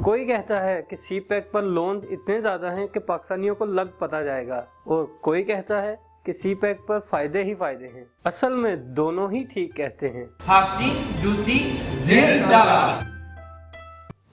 कोई कहता है कि सी पैक पर लोन इतने ज्यादा हैं कि पाकिस्तानियों को लग पता जाएगा, और कोई कहता है कि सी पैक पर फायदे ही फायदे हैं। असल में दोनों ही ठीक कहते हैं।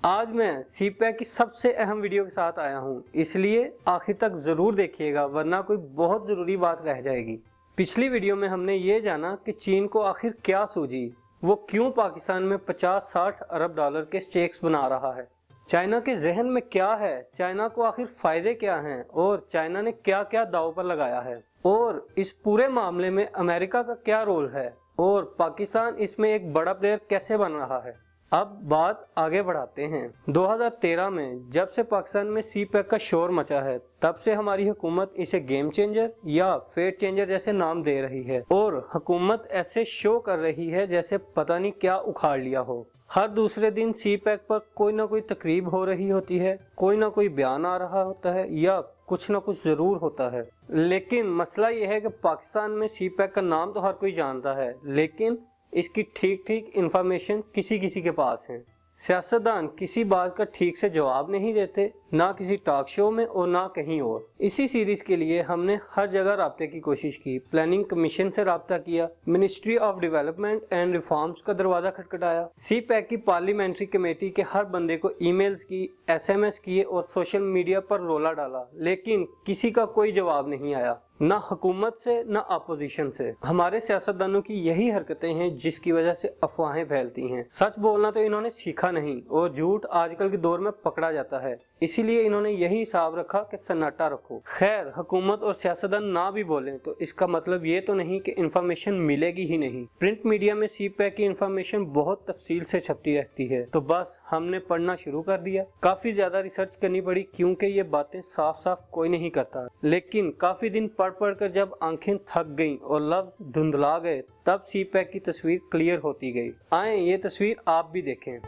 आज मैं सी पैक की सबसे अहम वीडियो के साथ आया हूँ, इसलिए आखिर तक जरूर देखिएगा, वरना कोई बहुत जरूरी बात रह जाएगी। पिछली वीडियो में हमने ये जाना कि चीन को आखिर क्या सूझी, वो क्यों पाकिस्तान में 50-60 अरब डॉलर के स्टेक्स बना रहा है, चाइना के जहन में क्या है, चाइना को आखिर फायदे क्या हैं, और चाइना ने क्या क्या दांव पर लगाया है, और इस पूरे मामले में अमेरिका का क्या रोल है, और पाकिस्तान इसमें एक बड़ा प्लेयर कैसे बन रहा है। अब बात आगे बढ़ाते हैं। 2013 में जब से पाकिस्तान में सी पैक का शोर मचा है, तब से हमारी हुकूमत इसे गेम चेंजर या फेट चेंजर जैसे नाम दे रही है, और हुकूमत ऐसे शो कर रही है जैसे पता नहीं क्या उखाड़ लिया हो। हर दूसरे दिन सी पैक पर कोई ना कोई तकरीब हो रही होती है, कोई ना कोई बयान आ रहा होता है, या कुछ ना कुछ जरूर होता है। लेकिन मसला यह है कि पाकिस्तान में सी पैक का नाम तो हर कोई जानता है, लेकिन इसकी ठीक ठीक इंफॉर्मेशन किसी किसी के पास है। सियासतदान किसी बात का ठीक से जवाब नहीं देते, ना किसी टॉक शो में और ना कहीं और। इसी सीरीज के लिए हमने हर जगह राब्ते की कोशिश की, प्लानिंग कमीशन से राब्ता किया, ministry of development and reforms का दरवाजा खटखटाया, सी पैक की पार्लियामेंट्री कमेटी के हर बंदे को ईमेल्स की, SMS किए और सोशल मीडिया पर रोला डाला, लेकिन किसी का कोई जवाब नहीं आया, ना हुकूमत से ना अपोजिशन से। हमारे सियासतदानों की यही हरकतें हैं जिसकी वजह से अफवाहें फैलती हैं। सच बोलना तो इन्होंने सीखा नहीं, और झूठ आजकल के दौर में पकड़ा जाता है, इसीलिए इन्होंने यही हिसाब रखा कि सन्नाटा रखो। खैर, हुकूमत और सियासतदान ना भी बोलें तो इसका मतलब ये तो नहीं कि इंफॉर्मेशन मिलेगी ही नहीं। प्रिंट मीडिया में सी पैक की इंफॉर्मेशन बहुत तफसील से छपती रहती है, तो बस हमने पढ़ना शुरू कर दिया। काफी ज्यादा रिसर्च करनी पड़ी, क्योंकि ये बातें साफ साफ कोई नहीं करता। लेकिन काफी दिन पढ़ कर जब आंखें थक गईं और लफ्ज धुंधला गए, तब सी पैक की तस्वीर क्लियर होती गई। आए ये तस्वीर आप भी देखें।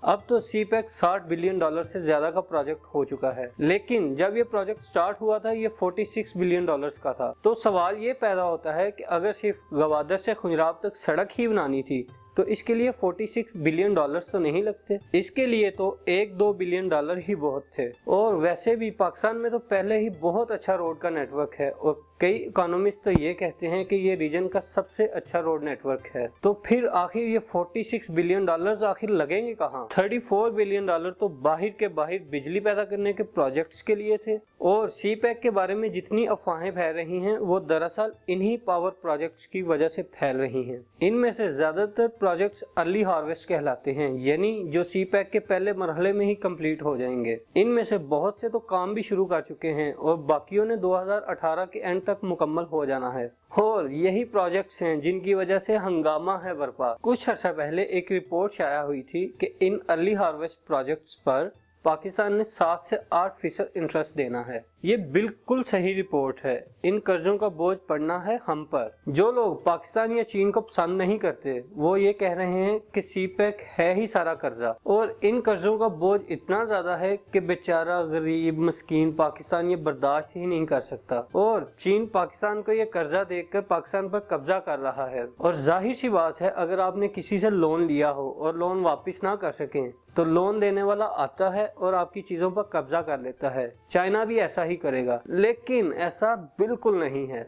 अब तो सी पैक $60 बिलियन से ज्यादा का प्रोजेक्ट हो चुका है, लेकिन जब ये प्रोजेक्ट स्टार्ट हुआ था ये $46 बिलियन का था। तो सवाल ये पैदा होता है कि अगर सिर्फ गवादर से खुंजराब तक सड़क ही बनानी थी तो इसके लिए $46 बिलियन तो नहीं लगते, इसके लिए तो $1-2 बिलियन ही बहुत थे। और वैसे भी पाकिस्तान में तो पहले ही बहुत अच्छा रोड का नेटवर्क है, और कई इकोनॉमिस्ट तो ये कहते हैं कि ये रीजन का सबसे अच्छा रोड नेटवर्क है। तो फिर आखिर ये $46 बिलियन आखिर लगेंगे कहाँ? $34 बिलियन तो बाहर के बाहर बिजली पैदा करने के प्रोजेक्ट्स के लिए थे। और सी पैक के बारे में जितनी अफवाहें फैल रही हैं वो दरअसल इन्हीं पावर प्रोजेक्ट्स की वजह से फैल रही हैं। इनमें से ज्यादातर प्रोजेक्ट्स अर्ली हार्वेस्ट कहलाते हैं, यानी जो सी पैक के पहले मरहले में ही कंप्लीट हो जाएंगे। इनमें से बहुत से तो काम भी शुरू कर चुके हैं, और बाकियों ने 2018 के एंड तक मुकम्मल हो जाना है। और यही प्रोजेक्ट्स हैं जिनकी वजह से हंगामा है बरपा। कुछ अर्सा पहले एक रिपोर्ट शाया हुई थी कि इन अर्ली हार्वेस्ट प्रोजेक्ट्स पर पाकिस्तान ने 7 से 8% इंटरेस्ट देना है। ये बिल्कुल सही रिपोर्ट है। इन कर्जों का बोझ पड़ना है हम पर। जो लोग पाकिस्तान या चीन को पसंद नहीं करते वो ये कह रहे हैं कि सी पैक है ही सारा कर्जा, और इन कर्जों का बोझ इतना ज्यादा है कि बेचारा गरीब मस्कीन पाकिस्तान ये बर्दाश्त ही नहीं कर सकता, और चीन पाकिस्तान को ये कर्जा देकर पाकिस्तान पर कब्जा कर रहा है। और जाहिर सी बात है, अगर आपने किसी से लोन लिया हो और लोन वापिस ना कर सकें तो लोन देने वाला आता है और आपकी चीजों पर कब्जा कर लेता है। चाइना भी ऐसा ही करेगा, लेकिन ऐसा बिल्कुल नहीं है।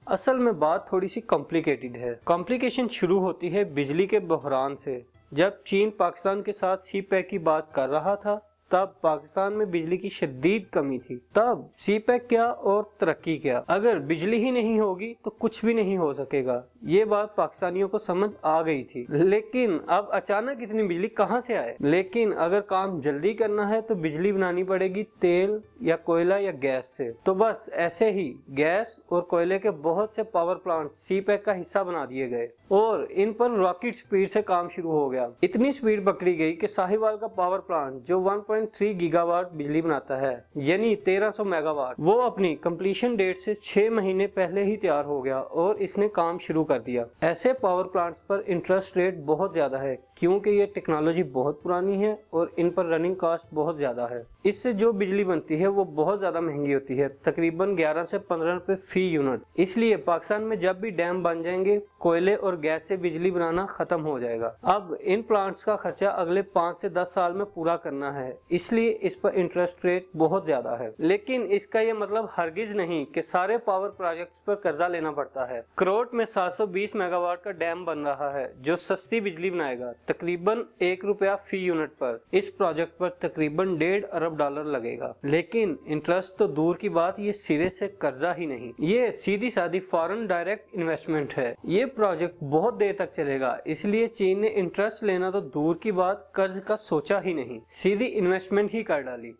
असल में बात थोड़ी सी कॉम्प्लिकेटेड है। कॉम्प्लिकेशन शुरू होती है बिजली के बहरान से। जब चीन पाकिस्तान के साथ सी पैक की बात कर रहा था, तब पाकिस्तान में बिजली की शदीद कमी थी। तब सी पैक क्या और तरक्की क्या? अगर बिजली ही नहीं होगी तो कुछ भी नहीं हो सकेगा। ये बात पाकिस्तानियों को समझ आ गई थी, लेकिन अब अचानक इतनी बिजली कहां से आए? लेकिन अगर काम जल्दी करना है तो बिजली बनानी पड़ेगी तेल या कोयला या गैस से। तो बस ऐसे ही गैस और कोयले के बहुत से पावर प्लांट सी पैक का हिस्सा बना दिए गए, और इन पर रॉकेट स्पीड से काम शुरू हो गया। इतनी स्पीड पकड़ी गई कि साहिवाल का पावर प्लांट जो 1.6 1.3 गीगावाट बिजली बनाता है, यानी 1300 मेगावाट। वो अपनी कंप्लीशन डेट से 6 महीने पहले ही तैयार हो गया और इसने काम शुरू कर दिया। ऐसे पावर प्लांट्स पर इंटरेस्ट रेट बहुत ज्यादा है क्योंकि ये टेक्नोलॉजी बहुत पुरानी है और इन पर रनिंग कॉस्ट बहुत ज्यादा है। इससे जो बिजली बनती है वो बहुत ज्यादा महंगी होती है, तकरीबन 11 से 15 रुपए फी यूनिट। इसलिए पाकिस्तान में जब भी डैम बन जाएंगे, कोयले और गैस से बिजली बनाना खत्म हो जाएगा। अब इन प्लांट्स का खर्चा अगले 5 से 10 साल में पूरा करना है, इसलिए इस पर इंटरेस्ट रेट बहुत ज्यादा है। लेकिन इसका ये मतलब हरगिज नहीं कि सारे पावर प्रोजेक्ट्स पर कर्जा लेना पड़ता है। करोट में 720 मेगावाट का डैम बन रहा है जो सस्ती बिजली बनाएगा, तकरीबन 1 रुपया फी यूनिट पर। इस प्रोजेक्ट पर तकरीबन $1.5 अरब लगेगा। लेकिन इंटरेस्ट तो दूर की बात, ये सिरे से कर्जा ही नहीं, ये सीधी सादी फॉरेन डायरेक्ट इन्वेस्टमेंट है। ये प्रोजेक्ट बहुत देर तक चलेगा, इसलिए चीन ने इंटरेस्ट लेना तो दूर की बात, कर्ज का सोचा ही नहीं, सीधी इन्वेस्टमेंट ही कर डाली।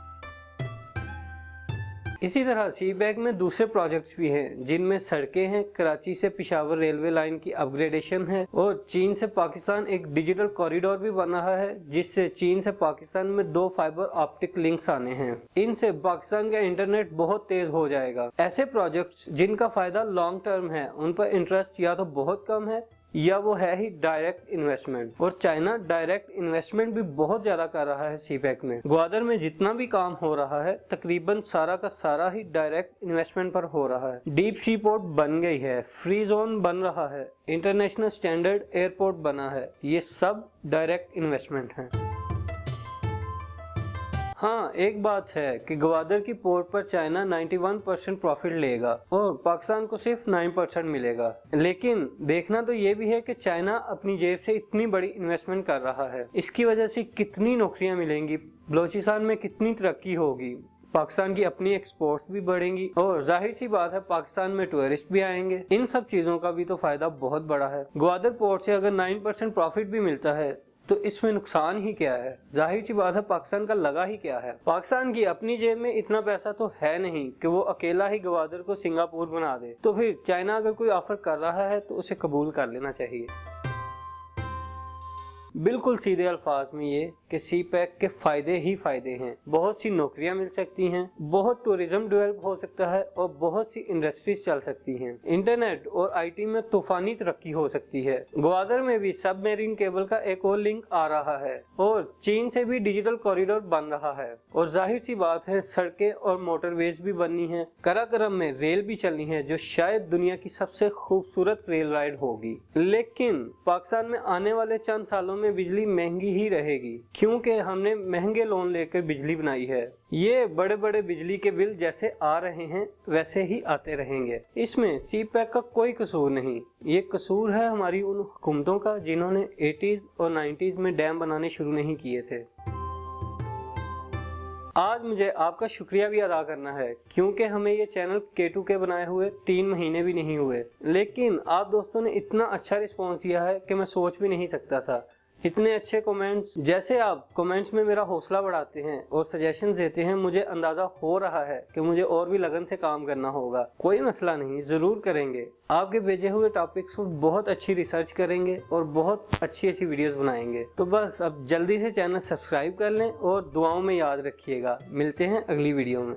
इसी तरह सीपैक में दूसरे प्रोजेक्ट्स भी हैं जिनमें सड़कें हैं, कराची से पिशावर रेलवे लाइन की अपग्रेडेशन है और चीन से पाकिस्तान एक डिजिटल कॉरिडोर भी बन रहा है जिससे चीन से पाकिस्तान में 2 फाइबर ऑप्टिक लिंक्स आने हैं। इनसे पाकिस्तान का इंटरनेट बहुत तेज हो जाएगा। ऐसे प्रोजेक्ट्स जिनका फायदा लॉन्ग टर्म है, उन पर इंटरेस्ट या तो बहुत कम है या वो है ही डायरेक्ट इन्वेस्टमेंट। और चाइना डायरेक्ट इन्वेस्टमेंट भी बहुत ज्यादा कर रहा है सीपैक में। ग्वादर में जितना भी काम हो रहा है तकरीबन सारा का सारा ही डायरेक्ट इन्वेस्टमेंट पर हो रहा है। डीप सी पोर्ट बन गई है, फ्री जोन बन रहा है, इंटरनेशनल स्टैंडर्ड एयरपोर्ट बना है, ये सब डायरेक्ट इन्वेस्टमेंट है। हाँ, एक बात है कि ग्वादर की पोर्ट पर चाइना 91% प्रॉफिट लेगा और पाकिस्तान को सिर्फ 9% मिलेगा। लेकिन देखना तो ये भी है कि चाइना अपनी जेब से इतनी बड़ी इन्वेस्टमेंट कर रहा है, इसकी वजह से कितनी नौकरियां मिलेंगी, बलोचिस्तान में कितनी तरक्की होगी, पाकिस्तान की अपनी एक्सपोर्ट्स भी बढ़ेंगी और जाहिर सी बात है पाकिस्तान में टूरिस्ट भी आएंगे। इन सब चीजों का भी तो फायदा बहुत बड़ा है। ग्वादर पोर्ट से अगर 9% प्रॉफिट भी मिलता है तो इसमें नुकसान ही क्या है? जाहिर सी बात है पाकिस्तान का लगा ही क्या है। पाकिस्तान की अपनी जेब में इतना पैसा तो है नहीं कि वो अकेला ही ग्वादर को सिंगापुर बना दे। तो फिर चाइना अगर कोई ऑफर कर रहा है तो उसे कबूल कर लेना चाहिए। बिल्कुल सीधे अल्फाज में ये कि सीपैक के फायदे ही फायदे हैं। बहुत सी नौकरियां मिल सकती हैं, बहुत टूरिज्म डेवलप हो सकता है और बहुत सी इंडस्ट्रीज चल सकती हैं। इंटरनेट और आईटी में तूफानी तरक्की हो सकती है। ग्वादर में भी सबमरीन केबल का एक और लिंक आ रहा है और चीन से भी डिजिटल कॉरिडोर बन रहा है और जाहिर सी बात है सड़कें और मोटरवेज भी बननी है। कराकरम में रेल भी चलनी है जो शायद दुनिया की सबसे खूबसूरत रेल राइड होगी। लेकिन पाकिस्तान में आने वाले चंद सालों में बिजली महंगी ही रहेगी क्योंकि हमने महंगे लोन लेकर बिजली बनाई है। ये बड़े बड़े बिजली के बिल जैसे आ रहे हैं वैसे ही आते रहेंगे। इसमें सीपैक का कोई कसूर नहीं, ये कसूर है हमारी उन हुकूमतों का जिन्होंने 80s और 90s में डैम बनाने शुरू नहीं किए थे। आज मुझे आपका शुक्रिया भी अदा करना है क्योंकि हमें ये चैनल K2K बनाए हुए 3 महीने भी नहीं हुए, लेकिन आप दोस्तों ने इतना अच्छा रिस्पॉन्स दिया है कि मैं सोच भी नहीं सकता था। इतने अच्छे कमेंट्स, जैसे आप कमेंट्स में मेरा हौसला बढ़ाते हैं और सजेशन देते हैं, मुझे अंदाजा हो रहा है कि मुझे और भी लगन से काम करना होगा। कोई मसला नहीं, जरूर करेंगे। आपके भेजे हुए टॉपिक्स पर बहुत अच्छी रिसर्च करेंगे और बहुत अच्छी अच्छी वीडियोस बनाएंगे। तो बस अब जल्दी से चैनल सब्सक्राइब कर लें और दुआओं में याद रखिएगा। मिलते हैं अगली वीडियो में।